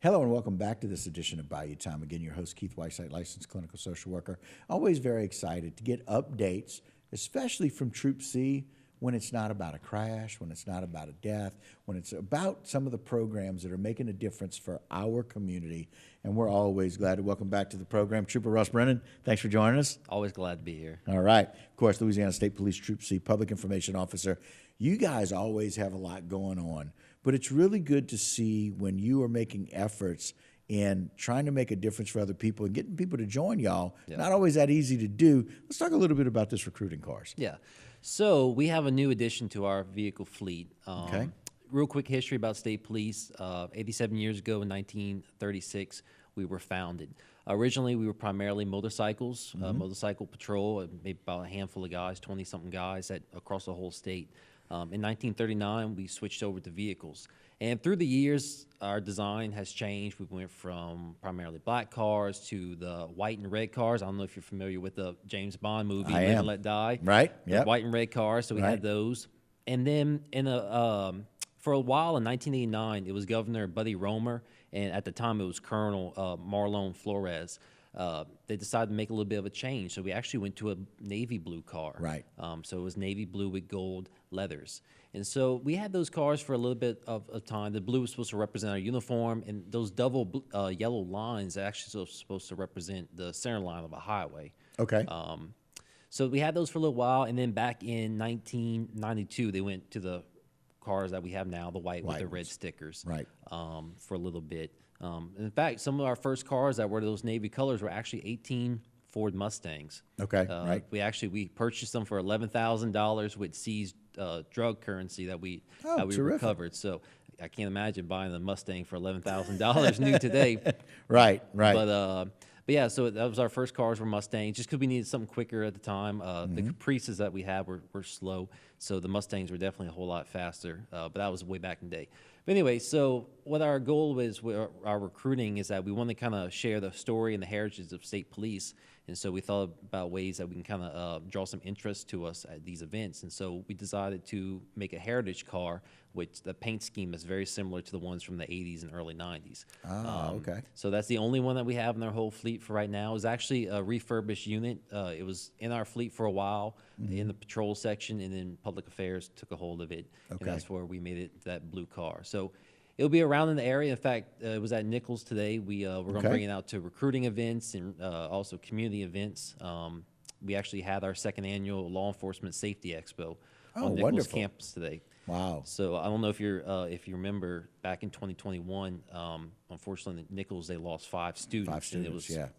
Hello and welcome back to this edition of Bayou Time. Again, your host, Keith Whiteside, licensed clinical social worker. Always very excited to get updates, especially from Troop C, when it's not about a crash, when it's not about a death, when it's about some of the programs that are making a difference for our community. And we're always glad to welcome back to the program Trooper Ross Brennan. Thanks for joining us. Always glad to be here. All right. Of course, Louisiana State Police Troop C, Public Information Officer. You guys always have a lot going on, but it's really good to see when you are making efforts in trying to make a difference for other people and getting people to join y'all. Yeah. Not always that easy to do. Let's talk a little bit about this recruiting cars. Yeah. So we have a new addition to our vehicle fleet. Okay. Real quick history about State Police. 87 years ago in 1936, we were founded. Originally, we were primarily motorcycles, motorcycle patrol, maybe about a handful of guys, 20-something guys across the whole state. In 1939, we switched over to vehicles. And through the years, our design has changed. We went from primarily black cars to the white and red cars. I don't know if you're familiar with the James Bond movie, Live and Let Die. Right, yeah. White and red cars, so we had those. And then for a while in 1989, it was Governor Buddy Roemer, and at the time it was Colonel Marlon Flores. They decided to make a little bit of a change, so we actually went to a navy blue car. Right. So it was navy blue with gold leathers. And so we had those cars for a little bit of time. The blue was supposed to represent our uniform, and those double yellow lines are actually supposed to represent the center line of a highway. Okay. So we had those for a little while, and then back in 1992, they went to the cars that we have now, the white with the red stickers. Right. For a little bit. In fact, some of our first cars that were those navy colors were actually 18 Ford Mustangs. Okay, right. We purchased them for $11,000 with seized drug currency that we recovered. So I can't imagine buying a Mustang for $11,000 new today. Right. But yeah, so that was our first cars were Mustangs, just because we needed something quicker at the time. The Caprices that we had were slow, so the Mustangs were definitely a whole lot faster. But that was way back in the day. But anyway, so what our goal is with our recruiting is that we want to kind of share the story and the heritage of state police. And so we thought about ways that we can kind of draw some interest to us at these events. And so we decided to make a heritage car, which the paint scheme is very similar to the ones from the 80s and early 90s. Okay. So that's the only one that we have in our whole fleet for right now. It's actually a refurbished unit. It was in our fleet for a while in the patrol section, and then public affairs took a hold of it. Okay. And that's where we made it that blue car. So it'll be around in the area. In fact, it was at Nicholls today. We're going to bring it out to recruiting events and also community events. We actually had our second annual Law Enforcement Safety Expo on Nicholls campus today. Wow. So I don't know if you remember back in 2021, unfortunately, Nicholls, they lost 5 students. 5 students, and it was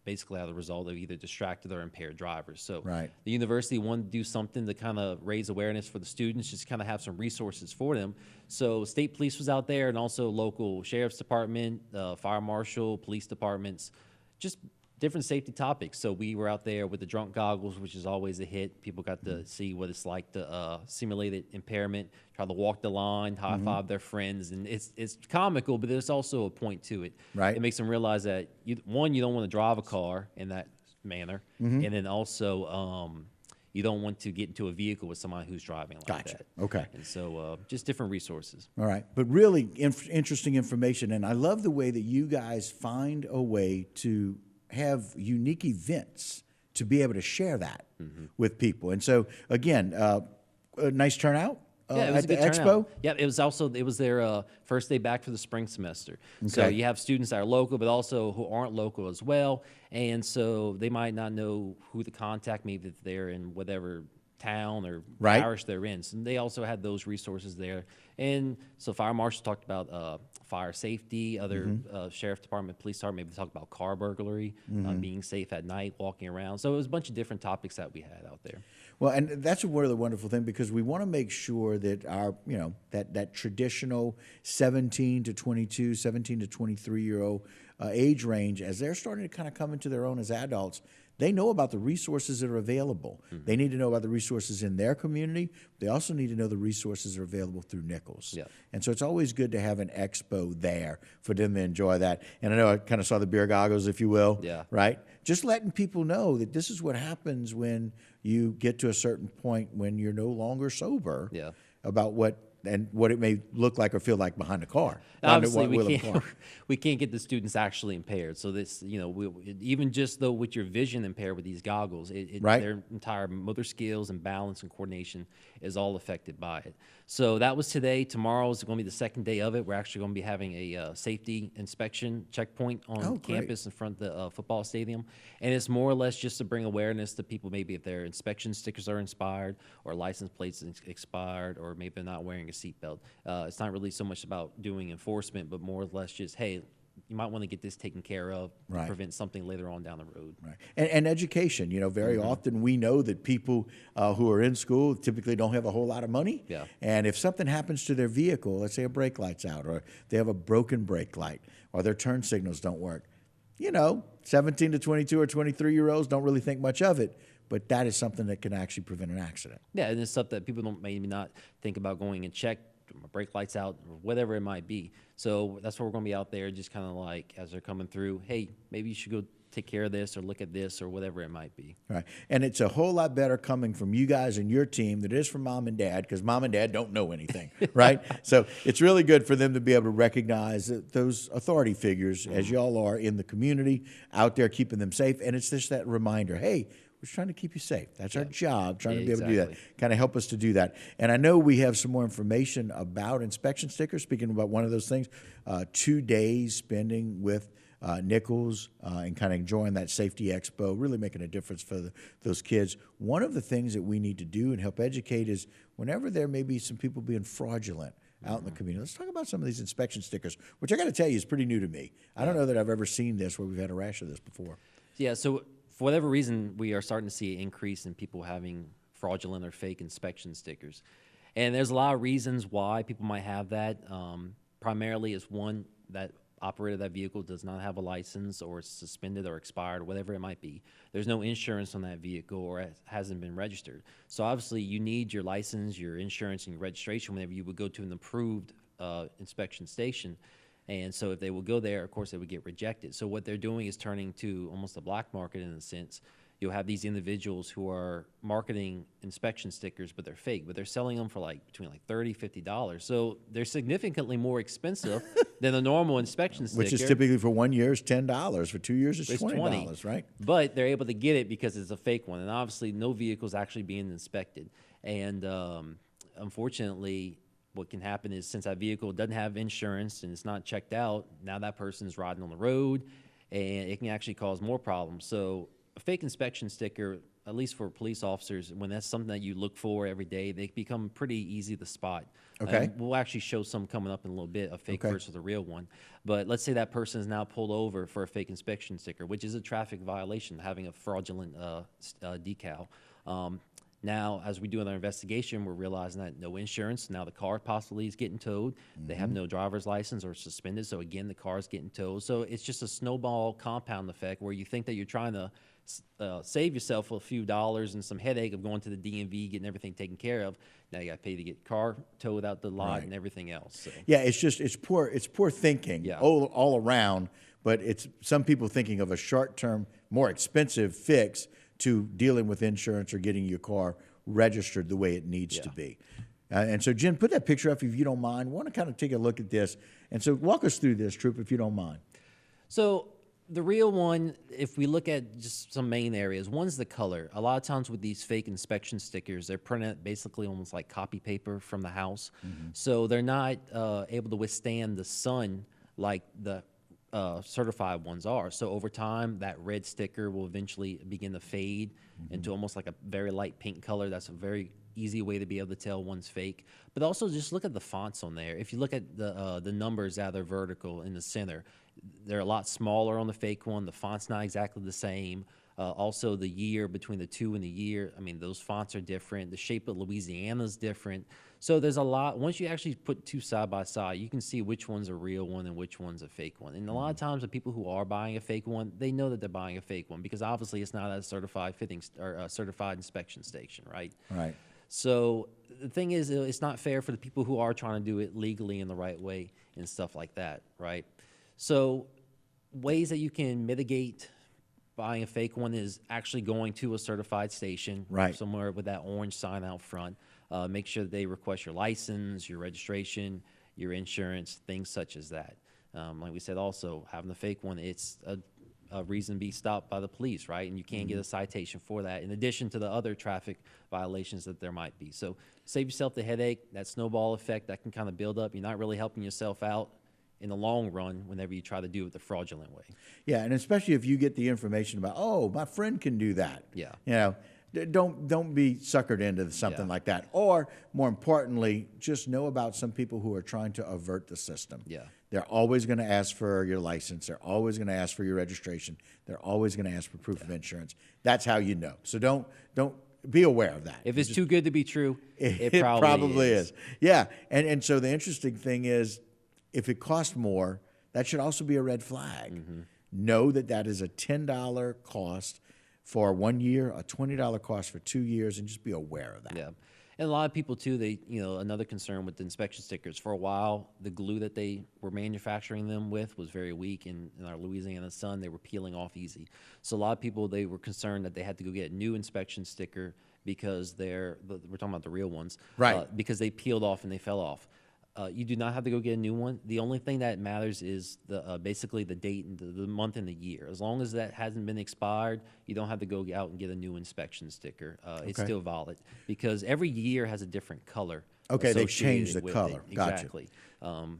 basically as a result of either distracted or impaired drivers. So the university wanted to do something to kind of raise awareness for the students, just kind of have some resources for them. So state police was out there, and also local sheriff's department, fire marshal, police departments, just different safety topics. So we were out there with the drunk goggles, which is always a hit. People got to see what it's like to simulate impairment, try to walk the line, high-five their friends. And it's comical, but there's also a point to it. Right. It makes them realize that, you don't want to drive a car in that manner. And then also you don't want to get into a vehicle with somebody who's driving like that. Okay. And so just different resources. All right. But really interesting information. And I love the way that you guys find a way to have unique events to be able to share that with people. And so, again, a nice turnout at the Expo. Yeah, it was their first day back for the spring semester. Okay. So you have students that are local, but also who aren't local as well. And so they might not know who to contact, maybe if they're in whatever town or parish they're in. So they also had those resources there. And so fire marshal talked about fire safety, other sheriff department, police department, maybe talked about car burglary, being safe at night, walking around. So it was a bunch of different topics that we had out there. Well, and that's one of the wonderful things, because we want to make sure that our, that traditional 17 to 22, 17 to 23-year-old age range, as they're starting to kind of come into their own as adults, they know about the resources that are available. They need to know about the resources in their community. They also need to know the resources that are available through Nicholls. Yeah. And so it's always good to have an expo there for them to enjoy that. And I know I kind of saw the beer goggles, if you will. Yeah. Right? Just letting people know that this is what happens when you get to a certain point when you're no longer sober. Yeah. About what and what it may look like or feel like behind the car. Behind the Obviously, wheel of we a car. can't we can't get the students actually impaired. So this, even just though with your vision impaired with these goggles, Right. their entire motor skills and balance and coordination is all affected by it. So that was today. Tomorrow is going to be the second day of it. We're actually going to be having a safety inspection checkpoint on Oh, great. campus in front of the football stadium, and it's more or less just to bring awareness to people. Maybe if their inspection stickers are expired or license plates expired, or maybe they're not wearing a seatbelt. It's not really so much about doing enforcement, but more or less just, hey, you might want to get this taken care of to Right. prevent something later on down the road. Right. And education, very often we know that people who are in school typically don't have a whole lot of money. Yeah. And if something happens to their vehicle, let's say a brake light's out, or they have a broken brake light, or their turn signals don't work, 17 to 22 or 23-year-olds don't really think much of it. But that is something that can actually prevent an accident. Yeah, and it's stuff that people don't maybe not think about going and check. My brake lights out, or whatever it might be. So that's where we're going to be out there, just kind of like as they're coming through. Hey, maybe you should go take care of this, or look at this, or whatever it might be. Right. And it's a whole lot better coming from you guys and your team than it is from mom and dad, because mom and dad don't know anything, right? So it's really good for them to be able to recognize those authority figures, as y'all are in the community, out there keeping them safe. And it's just that reminder, hey, we're trying to keep you safe. That's our job, trying to be able to do that. Kind of help us to do that. And I know we have some more information about inspection stickers. Speaking about one of those things, 2 days spending with Nicholls and kind of enjoying that safety expo, really making a difference for those kids. One of the things that we need to do and help educate is whenever there may be some people being fraudulent out in the community. Let's talk about some of these inspection stickers, which I got to tell you is pretty new to me. I don't know that I've ever seen this where we've had a rash of this before. Yeah, so for whatever reason, we are starting to see an increase in people having fraudulent or fake inspection stickers. And there's a lot of reasons why people might have that. Primarily is one, that operator of that vehicle does not have a license, or it's suspended or expired, or whatever it might be. There's no insurance on that vehicle, or it hasn't been registered. So obviously you need your license, your insurance, and your registration whenever you would go to an approved inspection station. And so if they would go there, of course, they would get rejected. So what they're doing is turning to almost a black market in a sense. You'll have these individuals who are marketing inspection stickers, but they're fake, but they're selling them for between $30, $50. So they're significantly more expensive than a normal inspection sticker. Which is typically for 1 year is $10. For 2 years it's $20, right? But they're able to get it because it's a fake one. And obviously no vehicle is actually being inspected. And unfortunately, what can happen is, since that vehicle doesn't have insurance and it's not checked out, now that person's riding on the road, and it can actually cause more problems. So a fake inspection sticker, at least for police officers, when that's something that you look for every day, they become pretty easy to spot. Okay. We'll actually show some coming up in a little bit, a fake versus a real one. But let's say that person is now pulled over for a fake inspection sticker, which is a traffic violation, having a fraudulent decal. Now, as we do in our investigation, we're realizing that no insurance. Now the car possibly is getting towed. They have no driver's license or suspended. So again, the car is getting towed. So it's just a snowball compound effect where you think that you're trying to save yourself a few dollars and some headache of going to the DMV, getting everything taken care of. Now you got to pay to get car towed out the lot and everything else. So. Yeah, it's poor thinking all around. But it's some people thinking of a short-term, more expensive fix to dealing with insurance or getting your car registered the way it needs to be. And so, Jen, put that picture up if you don't mind. I want to kind of take a look at this. And so walk us through this, Troop, if you don't mind. So the real one, if we look at just some main areas, one's the color. A lot of times with these fake inspection stickers, they're printed basically almost like copy paper from the house. So they're not able to withstand the sun like the certified ones are. So over time, that red sticker will eventually begin to fade into almost like a very light pink color. That's a very easy way to be able to tell one's fake. But also just look at the fonts on there. If you look at the numbers that are vertical in the center, they're a lot smaller on the fake one. The font's not exactly the same. Also, the year between the two and the year, I mean, those fonts are different. The shape of Louisiana's different. So there's a lot. Once you actually put two side by side, you can see which one's a real one and which one's a fake one. And a lot of times the people who are buying a fake one, they know that they're buying a fake one because obviously it's not a certified fitting or a certified inspection station, right? Right. So the thing is, it's not fair for the people who are trying to do it legally in the right way and stuff like that, right? So ways that you can mitigate buying a fake one is actually going to a certified station, Right. somewhere with that orange sign out front. Make sure that they request your license, your registration, your insurance, things such as that. Like we said, also having the fake one, it's a reason to be stopped by the police, right? And you can't get a citation for that, in addition to the other traffic violations that there might be. So save yourself the headache, that snowball effect that can kind of build up. You're not really helping yourself out in the long run whenever you try to do it the fraudulent way. Yeah, and especially if you get the information about, oh, my friend can do that. Yeah. You know, don't be suckered into something Yeah. like that. Or more importantly, just know about some people who are trying to avert the system. Yeah. They're always going to ask for your license. They're always going to ask for your registration. They're always going to ask for proof of insurance. That's how you know. So don't be aware of that. If it's too good to be true, it It probably, probably is. Yeah, and so the interesting thing is, if it costs more, that should also be a red flag. Know that that is a $10 cost for 1 year, a $20 cost for 2 years, and just be aware of that. Yeah. And a lot of people too, another concern with the inspection stickers, for a while, the glue that they were manufacturing them with was very weak. In our Louisiana sun, they were peeling off easy. So a lot of people, they were concerned that they had to go get a new inspection sticker because we're talking about the real ones, Right. because they peeled off and they fell off. You do not have to go get a new one. The only thing that matters is basically the date and the month and the year. As long as that hasn't been expired, you don't have to go out and get a new inspection sticker. It's Okay. still valid because every year has a different color. Okay, they associated change the with color. it. Gotcha. Exactly.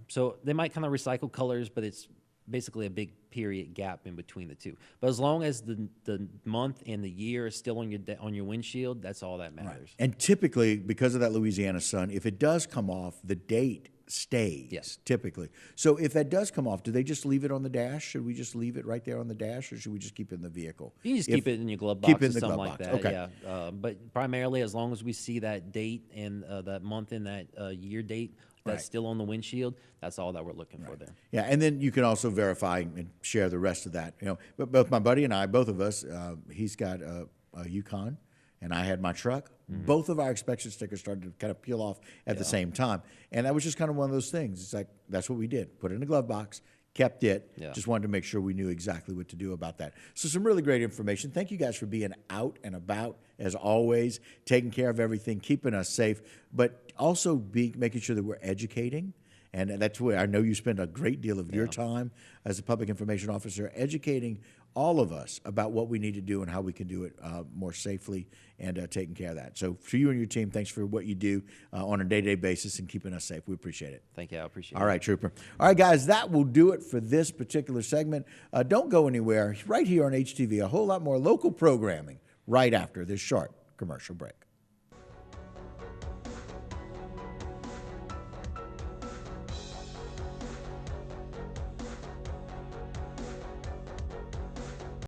So they might kind of recycle colors, but it's basically a big period gap in between the two. But as long as the month and the year is still on your windshield, that's all that matters. And typically, because of that Louisiana sun, if it does come off, the date stays. Yes. Typically. So if that does come off, do they just leave it on the dash? Should we just leave it right there on the dash, or should we just keep it in the vehicle? You can just If- keep it in your glove box keep it in or the something glove like box. that. Okay. Yeah. But primarily, as long as we see that date and that month and that year date that's Right. still on the windshield, that's all that we're looking for there. Yeah, and then you can also verify and share the rest of that. You know, but both my buddy and I, both of us, he's got a Yukon, and I had my truck. Both of our inspection stickers started to kind of peel off at the same time, and that was just kind of one of those things. It's like that's what we did: put it in a glove box, kept it. Yeah. Just wanted to make sure we knew exactly what to do about that. So some really great information. Thank you guys for being out and about as always, taking care of everything, keeping us safe, but also making sure that we're educating. And that's where I know you spend a great deal of your time as a public information officer educating all of us about what we need to do and how we can do it more safely and taking care of that. So for you and your team, thanks for what you do on a day-to-day basis and keeping us safe. We appreciate it. Thank you. I appreciate it. All right, Trooper. All right, guys, that will do it for this particular segment. Don't go anywhere. Right here on HTV, a whole lot more local programming right after this short commercial break.